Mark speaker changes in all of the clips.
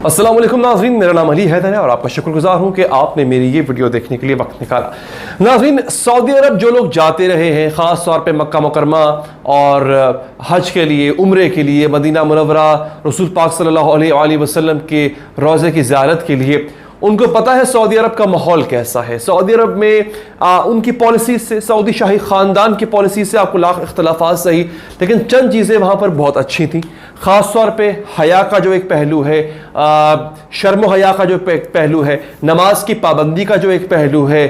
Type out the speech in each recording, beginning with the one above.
Speaker 1: अस्सलाम वालेकुम नाज़रीन, मेरा नाम अली हैदर है और आपका शुक्रगुजार हूं कि आपने मेरी ये वीडियो देखने के लिए वक्त निकाला। नाज़रीन, सऊदी अरब जो लोग जाते रहे हैं, ख़ास तौर पे मक्का मुकरमा और हज के लिए, उम्रे के लिए, मदीना मुनव्वरा, रसूल पाक सल्लल्लाहु अलैहि वसल्लम के रोज़े की ज़ियारत के लिए, उनको पता है सऊदी अरब का माहौल कैसा है। सऊदी अरब में उनकी पॉलिसी से, सऊदी शाही ख़ानदान की पॉलिसी से आपको लाख इख्तलाफात सही, लेकिन चंद चीज़ें वहाँ पर बहुत अच्छी थी। ख़ास तौर पे हया का जो एक पहलू है, शर्म हया का जो पहलू है, नमाज की पाबंदी का जो एक पहलू है,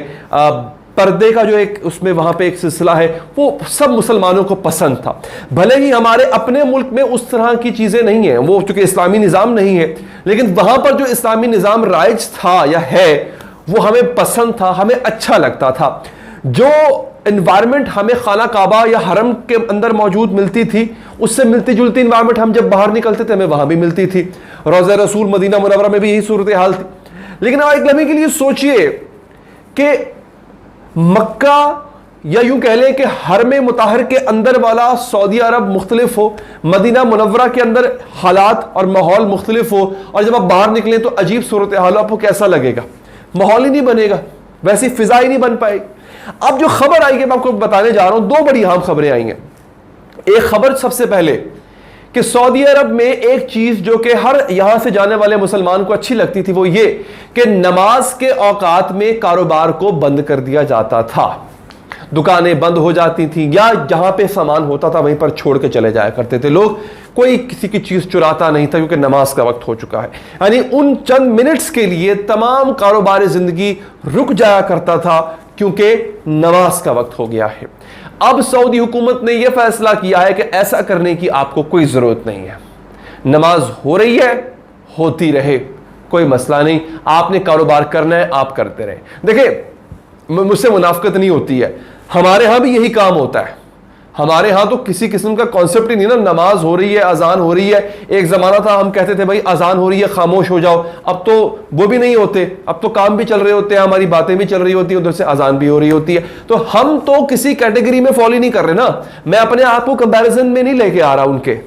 Speaker 1: पर्दे का जो एक उसमें वहाँ पे एक सिलसिला है, वो सब मुसलमानों को पसंद था। भले ही हमारे अपने मुल्क में उस तरह की चीज़ें नहीं हैं, वो चूँकि इस्लामी निज़ाम नहीं है, लेकिन वहाँ पर जो इस्लामी निज़ाम राइज था या है वो हमें पसंद था, हमें अच्छा लगता था। जो इन्वायरमेंट हमें खाना काबा या हरम के अंदर मौजूद मिलती थी, उससे मिलती जुलती इन्वायरमेंट हम जब बाहर निकलते थे हमें वहाँ भी मिलती थी। रोज़ा रसूल मदीना मुनव्वरा में भी यही सूरत हाल थी। लेकिन आप एक लम्हे के लिए सोचिए कि मक्का या यूं कह लें कि हरम मुताहर के अंदर वाला सऊदी अरब मुख्तलिफ हो, मदीना मुनव्वरा के अंदर हालात और माहौल मुख्तलिफ हो, और जब आप बाहर निकलें तो अजीब सूरत हाल, आपको कैसा लगेगा? माहौल ही नहीं बनेगा, वैसी फिजा ही नहीं बन पाएगी। अब जो खबर आई है मैं आपको बताने जा रहा हूं, दो बड़ी अहम खबरें आई हैं। एक खबर सबसे पहले कि सऊदी अरब में एक चीज जो कि हर यहां से जाने वाले मुसलमान को अच्छी लगती थी, वो ये कि नमाज के औकात में कारोबार को बंद कर दिया जाता था। दुकानें बंद हो जाती थी या जहां पे सामान होता था वहीं पर छोड़ के चले जाया करते थे लोग। कोई किसी की चीज चुराता नहीं था क्योंकि नमाज का वक्त हो चुका है। यानी उन चंद मिनट्स के लिए तमाम कारोबार जिंदगी रुक जाया करता था क्योंकि नमाज का वक्त हो गया है। अब सऊदी हुकूमत ने यह फैसला किया है कि ऐसा करने की आपको कोई जरूरत नहीं है। नमाज हो रही है, होती रहे, कोई मसला नहीं। आपने कारोबार करना है, आप करते रहे। देखिए, मुझसे मुनाफिकत नहीं होती है, हमारे यहां भी यही काम होता है। हमारे यहां तो किसी किस्म का कॉन्सेप्ट ही नहीं ना, नमाज हो रही है, अजान हो रही है। एक जमाना था हम कहते थे भाई अजान हो रही है, खामोश हो जाओ। अब तो वो भी नहीं होते, अब तो काम भी चल रहे होते हैं, हमारी बातें भी चल रही होती है, उधर से अजान भी हो रही होती है। तो हम तो किसी कैटेगरी में फॉलो नहीं कर रहे ना। मैं अपने आप को कंपैरिजन में नहीं लेके आ रहा उनके,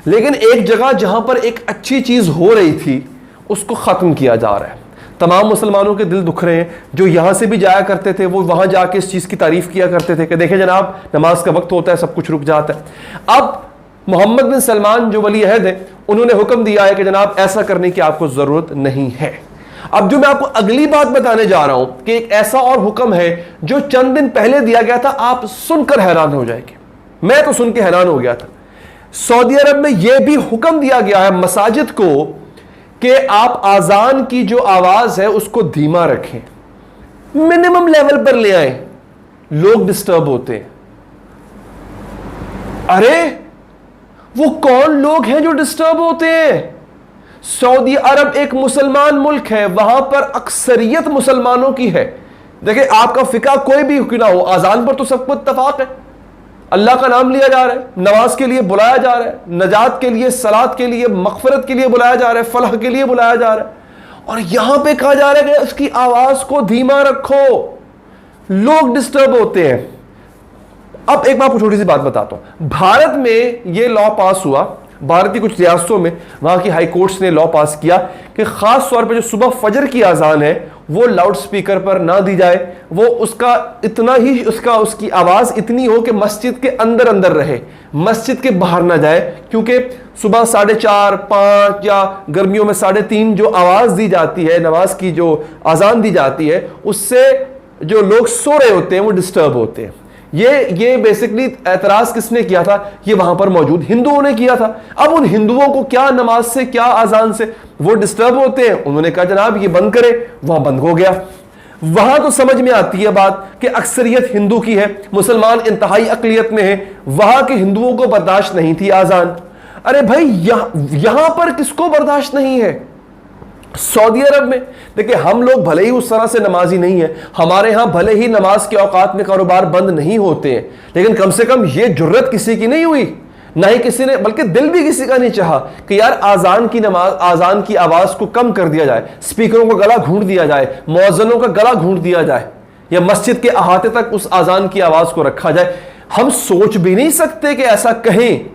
Speaker 1: लेकिन एक जगह जहां पर एक अच्छी चीज हो रही थी उसको खत्म किया जा रहा है। तमाम मुसलमानों के दिल दुख रहे हैं। जो यहां से भी जाया करते थे वो वहां जाके इस चीज की तारीफ किया करते थे कि देखें जनाब, नमाज का वक्त होता है, सब कुछ रुक जाता है। अब मोहम्मद बिन सलमान जो वली अहद है, उन्होंने हुक्म दिया है कि जनाब ऐसा करने की आपको जरूरत नहीं है। अब जो मैं आपको अगली बात बताने जा रहा हूं कि एक ऐसा और हुक्म है जो चंद दिन पहले दिया गया था, आप सुनकर हैरान हो जाएंगे। मैं तो सुन के हैरान हो गया था। सऊदी अरब में यह भी हुक्म दिया गया है मसाजिद को कि आप आजान की जो आवाज है उसको धीमा रखें, मिनिमम लेवल पर ले आए। लोग डिस्टर्ब होते हैं। अरे वो कौन लोग हैं जो डिस्टर्ब होते हैं? सऊदी अरब एक मुसलमान मुल्क है, वहां पर अक्सरियत मुसलमानों की है। देखिए, आपका फिका कोई भी क्यों ना हो, आजान पर तो सबको इत्तफाक है। अल्लाह का नाम लिया जा रहा है, नमाज के लिए बुलाया जा रहा है, नजात के लिए, सलात के लिए, मगफरत के लिए बुलाया जा रहा है, फलाह के लिए बुलाया जा रहा है। और यहां पे कहा जा रहा है कि उसकी आवाज को धीमा रखो, लोग डिस्टर्ब होते हैं। अब एक बार छोटी सी बात बताता हूं। भारत में यह लॉ पास हुआ, भारत की कुछ रियासतों में वहां की हाई कोर्ट्स ने लॉ पास किया कि खास तौर पर जो सुबह फजर की आजान है वो लाउड स्पीकर पर ना दी जाए। वो उसका इतना ही उसकी आवाज इतनी हो कि मस्जिद के अंदर अंदर रहे, मस्जिद के बाहर ना जाए। क्योंकि सुबह 4:30, 5 या गर्मियों में 3:30 जो आवाज दी जाती है, नमाज की जो आजान दी जाती है, उससे जो लोग सो रहे होते हैं वो डिस्टर्ब होते हैं। ये बेसिकली एतराज किसने किया था? ये वहां पर मौजूद हिंदुओं ने किया था। अब उन हिंदुओं को क्या नमाज से, क्या आजान से, वो डिस्टर्ब होते हैं। उन्होंने कहा जनाब ये बंद करें, वहां बंद हो गया। वहां तो समझ में आती है बात कि अक्सरियत हिंदू की है, मुसलमान इंतहाई अकलियत में है। वहां के हिंदुओं को बर्दाश्त नहीं थी आजान। अरे भाई यहां पर किसको बर्दाश्त नहीं है? सऊदी अरब में देखिए, हम लोग भले ही उस तरह से नमाजी नहीं है, हमारे यहां भले ही नमाज के औकात में कारोबार बंद नहीं होते हैं, लेकिन कम से कम ये जुर्रत किसी की नहीं हुई, ना ही किसी ने, बल्कि दिल भी किसी का नहीं चाहा कि यार आजान की आवाज को कम कर दिया जाए, स्पीकरों का गला घूंट दिया जाए, मुअज्जिनों का गला घूंट दिया जाए, या मस्जिद के अहाते तक उस आजान की आवाज को रखा जाए। हम सोच भी नहीं सकते कि ऐसा कहें,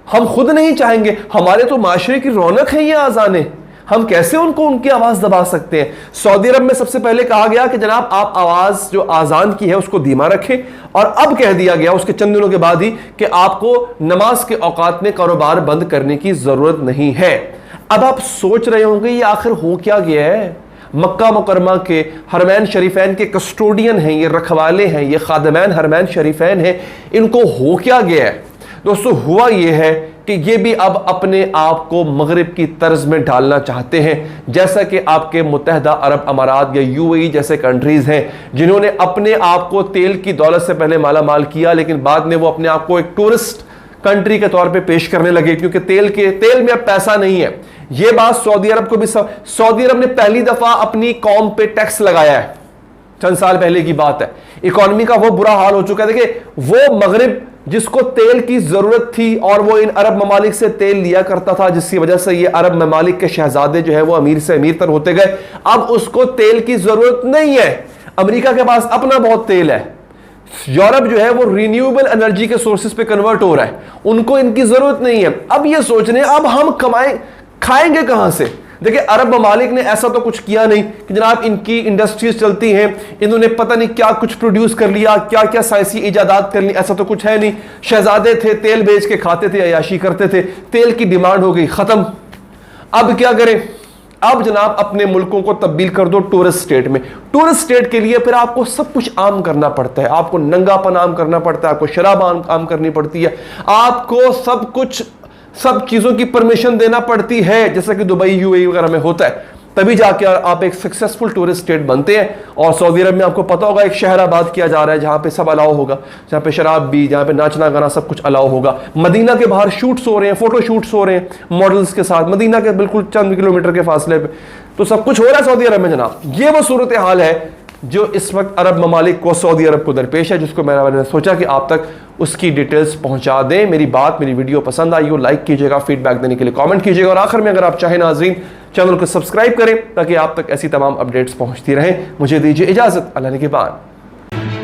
Speaker 1: हम खुद नहीं चाहेंगे। हमारे तो माशरे की रौनक है ये आजानें। हम कैसे उनको उनकी आवाज दबा सकते हैं? सऊदी अरब में सबसे पहले कहा गया कि जनाब आप आवाज जो आजान की है उसको धीमा रखें, और अब कह दिया गया उसके चंद दिनों के बाद ही कि आपको नमाज के औकात में कारोबार बंद करने की जरूरत नहीं है। अब आप सोच रहे होंगे ये आखिर हो क्या गया है? मक्का मुकरमा के हरमैन शरीफैन के कस्टोडियन हैं, ये रखवाले हैं, ये खादमैन हरमैन शरीफैन हैं, इनको हो क्या गया है? दोस्तों हुआ ये है कि ये भी अब अपने आप को मगरिब की तर्ज में ढालना चाहते हैं, जैसा कि आपके मुत्तहदा अरब अमारात या यूएई जैसे कंट्रीज हैं जिन्होंने अपने आप को तेल की दौलत से पहले माला माल किया, लेकिन बाद में वो अपने आप को एक टूरिस्ट कंट्री के तौर पे पेश करने लगे क्योंकि तेल में अब पैसा नहीं है। ये बात सऊदी अरब को भी सऊदी अरब ने पहली दफा अपनी कौम पे टैक्स लगाया है, चंद साल पहले की बात है। इकोनॉमी का वो बुरा हाल हो चुका है। देखिए वो मगरिब जिसको तेल की जरूरत थी और वो इन अरब ममालिक से तेल लिया करता था, जिसकी वजह से ये अरब ममालिक के शहजादे जो है वो अमीर से अमीर तर होते गए, अब उसको तेल की जरूरत नहीं है। अमेरिका के पास अपना बहुत तेल है, यूरोप जो है वो रिन्यूएबल एनर्जी के सोर्सेज पे कन्वर्ट हो रहा है, उनको इनकी जरूरत नहीं है। अब ये सोच रहे हैं अब हम खाएंगे कहां से? देखिए अरब ममालिक ने ऐसा तो कुछ किया नहीं कि जनाब इनकी इंडस्ट्रीज चलती हैं, इन्होंने पता नहीं क्या कुछ प्रोड्यूस कर लिया, क्या क्या साइंसी इजादात कर ली, ऐसा तो कुछ है नहीं। शहजादे थे, तेल बेच के खाते थे, अयाशी करते थे, तेल की डिमांड हो गई खत्म। अब क्या करें? अब जनाब अपने मुल्कों को तब्दील कर दो टूरिस्ट स्टेट में। टूरिस्ट स्टेट के लिए फिर आपको सब कुछ आम करना पड़ता है, आपको नंगापन आम करना पड़ता है, आपको शराब आम करनी पड़ती है, आपको सब कुछ सब चीजों की परमिशन देना पड़ती है, जैसा कि दुबई यूएई वगैरह में होता है। तभी जाके आप एक सक्सेसफुल टूरिस्ट स्टेट बनते हैं। और सऊदी अरब में आपको पता होगा एक शहर आबाद किया जा रहा है जहां पे सब अलाउ होगा, जहां पे शराब भी, जहां पे नाचना गाना सब कुछ अलाउ होगा। मदीना के बाहर शूट्स हो रहे हैं, फोटो शूट्स हो रहे हैं मॉडल्स के साथ, मदीना के बिल्कुल चंद किलोमीटर के फासले पे, तो सब कुछ हो रहा है सऊदी अरब में जनाब। ये वो सूरत हाल है जो इस वक्त अरब ममालिक को, सऊदी अरब को दरपेश है, जिसको मैंने सोचा कि आप तक उसकी डिटेल्स पहुंचा दें। मेरी वीडियो पसंद आई हो लाइक कीजिएगा, फीडबैक देने के लिए कमेंट कीजिएगा, और आखिर में अगर आप चाहें नाज़रीन चैनल को सब्सक्राइब करें ताकि आप तक ऐसी तमाम अपडेट्स पहुंचती रहें। मुझे दीजिए इजाजत, अल्लाह ने के बाद।